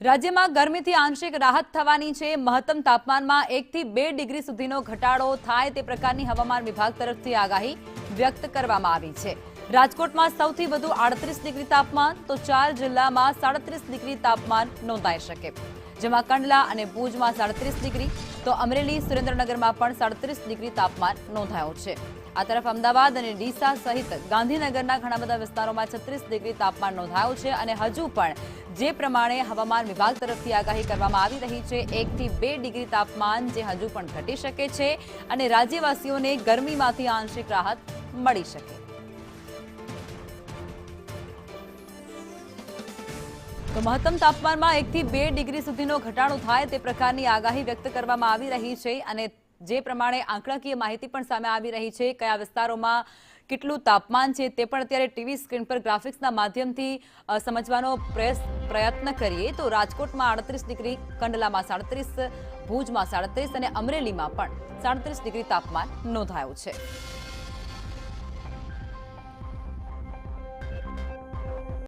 રાજ્યમાં ગરમીથી આંશિક રાહત થવાની છે। મહત્તમ તાપમાનમાં 1 થી 2 ડિગ્રી સુધીનો ઘટાડો થાય તે પ્રકારની હવામાન વિભાગ તરફથી આગાહી વ્યક્ત કરવામાં આવી છે। રાજકોટમાં સૌથી વધુ 38 ડિગ્રી તાપમાન તો 4 જિલ્લામાં 37 ડિગ્રી તાપમાન નોંધાઈ શકે, જેમાં કંડલા અને ભુજમાં 37 ડિગ્રી તો અમરેલી સુરેન્દ્રનગરમાં પણ 37 ડિગ્રી તાપમાન નોંધાયો છે। આ તરફ અમદાવાદ અને ડીસા સહિત ગાંધીનગરના ઘણા બધા વિસ્તારોમાં 36 ડિગ્રી તાપમાન નોંધાયો છે અને હજુ પણ જે પ્રમાણે હવામાન વિભાગ તરફથી આગાહી કરવામાં આવી રહી છે 1 થી 2 ડિગ્રી તાપમાન જે હજુ પણ ઘટી શકે છે અને રાજ્યવાસીઓને ગરમીમાંથી આંશિક રાહત મળી શકે। તો મહત્તમ તાપમાનમાં 1 થી 2 ડિગ્રી સુધીનો ઘટાડો થાય તે પ્રકારની આગાહી વ્યક્ત કરવામાં આવી રહી છે અને જે પ્રમાણે આંકડાકીય માહિતી પણ સામે આવી રહી છે, કયા વિસ્તારોમાં કેટલું તાપમાન છે તે પણ અત્યારે ટીવી સ્ક્રીન પર ગ્રાફિક્સના માધ્યમથી સમજવાનો પ્રયત્ન કરીએ તો રાજકોટમાં 38 ડિગ્રી, કંડલામાં 37, ભુજમાં 37 અને અમરેલીમાં પણ 37 ડિગ્રી તાપમાન નોંધાયું છે।